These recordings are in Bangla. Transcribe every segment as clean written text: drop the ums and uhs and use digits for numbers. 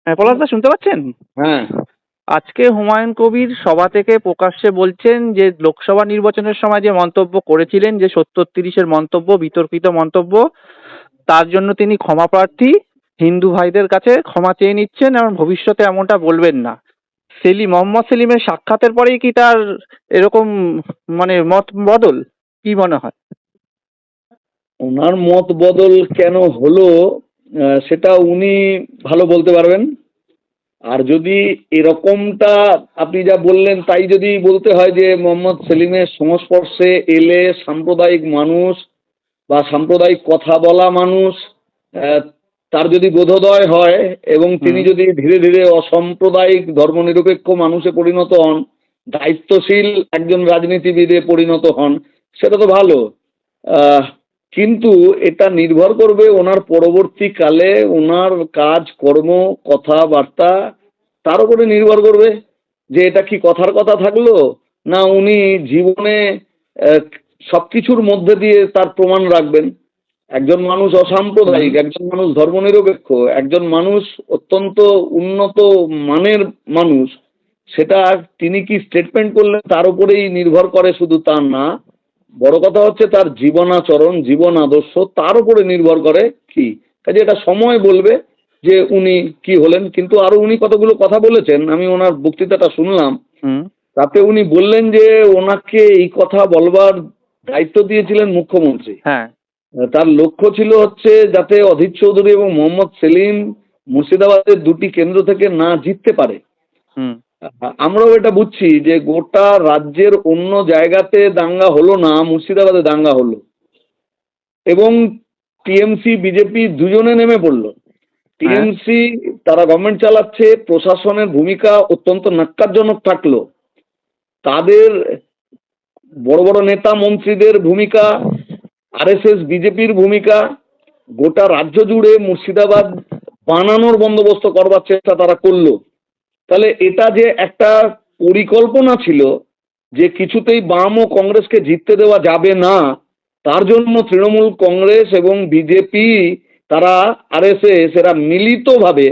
হ্যাঁ, পলাশদা শুনতে পাচ্ছেন? হ্যাঁ। আজকে হুমায়ুন কবির সভা থেকে প্রকাশ্যে বলছেন যে লোকসভা নির্বাচনের সময় যে মন্তব্য করেছিলেন, যে 70-30-এর মন্তব্য, বিতর্কিত মন্তব্য, তার জন্য তিনি ক্ষমা প্রার্থী, হিন্দু ভাইদের কাছে ক্ষমা চেয়ে নিচ্ছেন এবং ভবিষ্যতে এমনটা বলবেন না। মোহাম্মদ সেলিমের সাক্ষাতের পরেই কি তার এরকম মানে মত বদল? কি মনে হয়? ওনার মত বদল কেন হলো সেটা উনি ভালো বলতে পারবেন। আর যদি এরকমটা আপনি যা বললেন তাই যদি বলতে হয় যে মোহাম্মদ সেলিমের সংস্পর্শে এলে সাম্প্রদায়িক মানুষ বা সাম্প্রদায়িক কথা বলা মানুষ তার যদি বোধোদয় হয় এবং তিনি যদি ধীরে ধীরে অসাম্প্রদায়িক ধর্মনিরপেক্ষ মানুষে পরিণত হন, দায়িত্বশীল একজন রাজনীতিবিদে পরিণত হন, সেটা তো ভালো। কিন্তু এটা নির্ভর করবে ওনার পরবর্তীকালে ওনার কাজ কর্ম কথাবার্তা, তার উপরে নির্ভর করবে যে এটা কি কথার কথা থাকলো, না উনি জীবনে সবকিছুর মধ্যে দিয়ে তার প্রমাণ রাখবেন। একজন মানুষ অসাম্প্রদায়িক, একজন মানুষ ধর্মনিরপেক্ষ, একজন মানুষ অত্যন্ত উন্নত মানের মানুষ, সেটা তিনি কি স্টেটমেন্ট করলেন তার উপরেই নির্ভর করে শুধু তা না। বড় কথা হচ্ছে তার জীবনাচরণ, জীবন আদর্শ, তার উপরে নির্ভর করে কি। কাজে এটা সময় বলবে যে উনি কি হলেন। কিন্তু আরো উনি কতগুলো কথা বলেছেন, আমি ওনার বক্তৃতাটা শুনলাম। তাতে উনি বললেন যে ওনাকে এই কথা বলবার দায়িত্ব দিয়েছিলেন মুখ্যমন্ত্রী। হ্যাঁ, তার লক্ষ্য ছিল হচ্ছে যাতে অধীর চৌধুরী এবং মোহাম্মদ সেলিম মুর্শিদাবাদের দুটি কেন্দ্র থেকে না জিততে পারে। আমরাও এটা বুঝছি যে গোটা রাজ্যের অন্য জায়গাতে দাঙ্গা হলো না, মুর্শিদাবাদে দাঙ্গা হলো এবং টিএমসি বিজেপি দুজনে নেমে পড়লো। টিএমসি তারা গভর্নমেন্ট চালাচ্ছে, প্রশাসনের ভূমিকা অত্যন্ত ন্যক্কারজনক থাকলো, তাদের বড় বড় নেতা মন্ত্রীদের ভূমিকা, আরএসএস বিজেপির ভূমিকা, গোটা রাজ্য জুড়ে মুর্শিদাবাদ বানানোর বন্দোবস্ত করবার চেষ্টা তারা করলো। তাহলে এটা যে একটা পরিকল্পনা ছিল যে কিছুতেই বাম ও কংগ্রেসকে জিততে দেওয়া যাবে না, তার জন্য তৃণমূল কংগ্রেস এবং বিজেপি, তারা আরএসএস, এরা মিলিতভাবে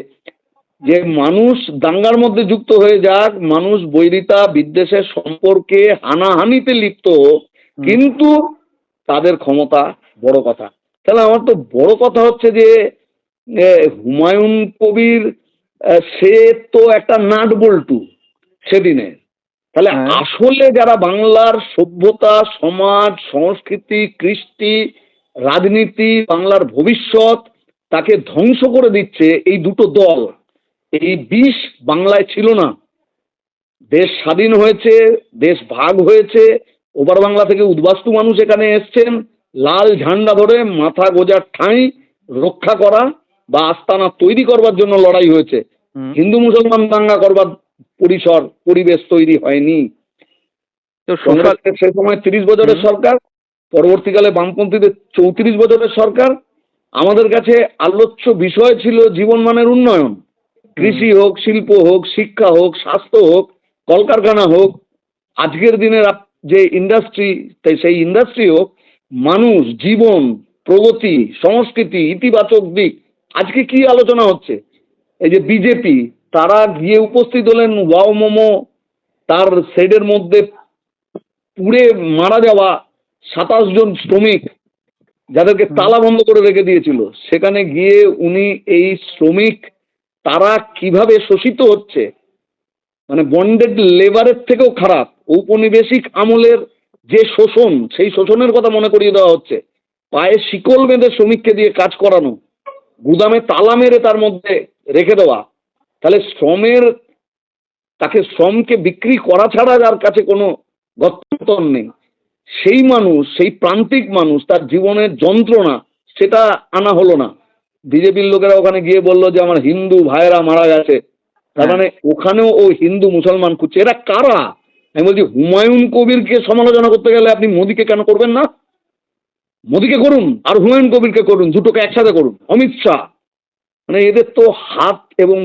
যে মানুষ দাঙ্গার মধ্যে যুক্ত হয়ে যাক, মানুষ বৈরিতা বিদ্বেষের সম্পর্কে হানাহানিতে লিপ্ত, কিন্তু তাদের ক্ষমতা বড় কথা। তাহলে আমার তো বড় কথা হচ্ছে যে হুমায়ুন কবির সে তো একটা নাট বল্টু সেদিনে। তাহলে আসলে যারা বাংলার সভ্যতা, সমাজ, সংস্কৃতি, কৃষ্টি, রাজনীতি, বাংলার ভবিষ্যৎ, তাকে ধ্বংস করে দিচ্ছে এই দুটো দল। এই বিষ বাংলায় ছিল না। দেশ স্বাধীন হয়েছে, দেশ ভাগ হয়েছে, ওপার বাংলা থেকে উদ্বাস্তু মানুষ এখানে এসছেন, লাল ঝান্ডা ধরে মাথা গোজার ঠাঁই রক্ষা করা বা আস্তানা তৈরি করবার জন্য লড়াই হয়েছে। হিন্দু মুসলমান দাঙ্গা করবার পরিসর পরিবেশ তৈরি হয়নি। সে সময় 30 বছরের সরকার, পরবর্তীকালে বামপন্থীদের 34 বছরের সরকার। আমাদের কাছে আলোচ্য বিষয় ছিল জীবনমানের উন্নয়ন, কৃষি হোক, শিল্প হোক, শিক্ষা হোক, স্বাস্থ্য হোক, কলকারখানা হোক, আজকের দিনের যে ইন্ডাস্ট্রি, তাই সেই ইন্ডাস্ট্রি হোক, মানুষ, জীবন, প্রগতি, সংস্কৃতি, ইতিবাচক দিক। আজকে কি আলোচনা হচ্ছে? এই যে বিজেপি, তারা গিয়ে উপস্থিত হলেন ওয়াও মোমো, তার শেডের মধ্যে পুড়ে মারা যাওয়া 27 জন শ্রমিক যাদেরকে তালা বন্ধ করে রেখে দিয়েছিল, সেখানে গিয়ে উনি এই শ্রমিক তারা কিভাবে শোষিত হচ্ছে, মানে বন্ডেড লেবারের থেকেও খারাপ, ঔপনিবেশিক আমলের যে শোষণ, সেই শোষণের কথা মনে করিয়ে দেওয়া হচ্ছে। পায়ে শিকল বেঁধে শ্রমিককে দিয়ে কাজ করানো, গুদামে তালা মেরে তার মধ্যে রেখে দেওয়া। তাহলে তাকে শ্রমকে বিক্রি করা ছাড়া যার কাছে কোনো গত্যন্তর নেই, সেই মানুষ, সেই প্রান্তিক মানুষ, তার জীবনের যন্ত্রণা, সেটা আনা হলো না। বিজেপির লোকেরা ওখানে গিয়ে বললো যে আমার হিন্দু ভাইয়েরা মারা গেছে, তার মানে ওখানেও ও হিন্দু মুসলমান খুঁজছে। এরা কারা? আমি বলছি হুমায়ুন কবিরকে সমালোচনা করতে গেলে আপনি মোদীকে কেন করবেন না? মোদীকে করুন আর হুমায়ুন কবিরকে করুন, দুটোকে একসাথে করুন। অমিত শাহ, মানে এদের তো হাত এবং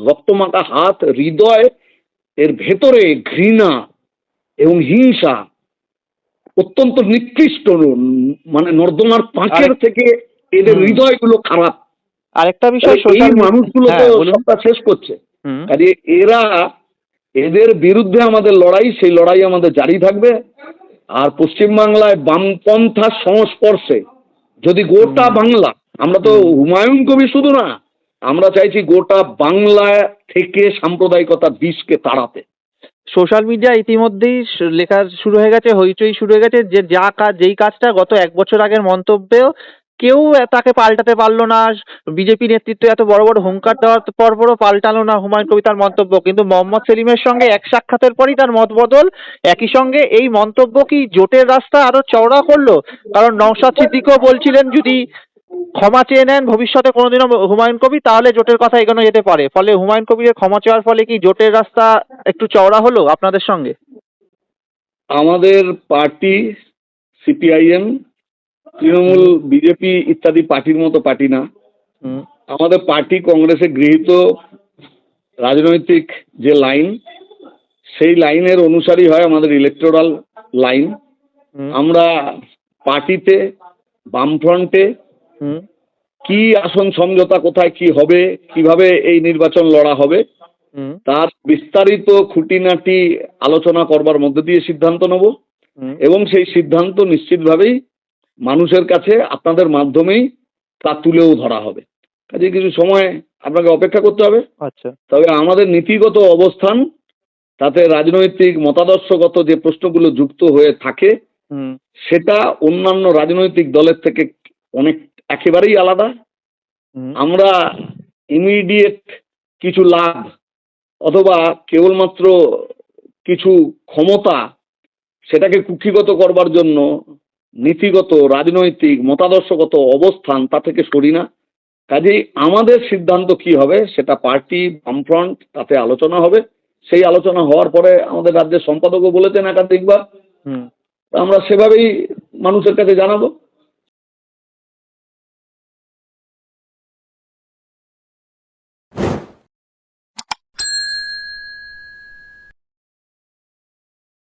রক্তমাখা হাত, হৃদয় এর ভেতরে ঘৃণা এবং হিংসা অত্যন্ত নিকৃষ্ট, মানে নর্দমার পাঁচের থেকে এদের হৃদয়গুলো খারাপ। আরেকটা বিষয় এই সোশ্যাল মানুষগুলো তো সবটা শেষ করছে। কাজে এদের বিরুদ্ধে আমাদের লড়াই, সেই লড়াই আমাদের জারি থাকবে। আর পশ্চিমবাংলায় বামপন্থার সংস্পর্শে যদি গোটা বাংলা, আমরা তো হুমায়ুন কবি শুধু না, আমরা চাইছি গোটা বাংলায় থেকে সাম্প্রদায়িকতার বিষকে তাড়াতে। সোশ্যাল মিডিয়া ইতিমধ্যেই লেখা শুরু হয়ে গেছে, হইচই শুরু হয়ে গেছে যে যেই কাজটা গত 1 বছর আগের মন্তব্যেও কেউ তাকে পাল্টাতে পারলো না, বিজেপি নেতৃত্ব এত বড় বড় হুঙ্কার দেওয়ার পরও পাল্টালো না হুমায়ুন কবি তার মন্তব্য, কিন্তু মোহাম্মদ সেলিমের সঙ্গে এক সাক্ষাতের পরই তার মত বদল। একই সঙ্গে এই মন্তব্য কি জোটের রাস্তা আরো চওড়া করলো? কারণ নওশাদ সিদ্দিকও বলছিলেন যদি ক্ষমা চেয়ে নেন ভবিষ্যতে কোনোদিনও হুমায়ুন কবির, তাহলে জোটের কথা এগোনো যেতে পারে। ফলে হুমায়ুন কবিরের ক্ষমা চাওয়ার ফলে কি জোটের রাস্তা একটু চওড়া হলো আপনাদের সঙ্গে? আমাদের পার্টি সিপিআইএম, তৃণমূল, বিজেপি ইত্যাদি পার্টির মতো পার্টি না। আমাদের পার্টি কংগ্রেসে গৃহীত রাজনৈতিক যে লাইন, সেই লাইনের অনুসারী হয় আমাদের ইলেকটোরাল লাইন। আমরা পার্টিতে, বামফ্রন্টে কি আসন সমঝোতা কোথায় কি হবে, কিভাবে এই নির্বাচন লড়া হবে, তার বিস্তারিত খুঁটিনাটি আলোচনা করবার মধ্যে দিয়ে সিদ্ধান্ত নেব। এবং সেই সিদ্ধান্ত নিশ্চিতভাবেই মানুষের কাছে আপনাদের মাধ্যমেই তা তুলেও ধরা হবে। কাজে কিছু সময় আপনাকে অপেক্ষা করতে হবে। আচ্ছা, তবে আমাদের নীতিগত অবস্থান, তাতে রাজনৈতিক মতাদর্শগত যে প্রশ্নগুলো যুক্ত হয়ে থাকে, সেটা অন্যান্য রাজনৈতিক দলের থেকে অনেক একেবারেই আলাদা। আমরা ইমিডিয়েট কিছু লাভ অথবা কেবলমাত্র কিছু ক্ষমতা, সেটাকে কুক্ষিগত করবার জন্য নীতিগত, রাজনৈতিক, মতাদর্শগত অবস্থান তা থেকে সরি না। কাজেই আমাদের সিদ্ধান্ত কি হবে সেটা পার্টি, বামফ্রন্ট, তাতে আলোচনা হবে। সেই আলোচনা হওয়ার পরে আমাদের রাজ্যের সম্পাদকও বলেছেন একাধিকবার, আমরা সেভাবেই মানুষের কাছে জানাবো।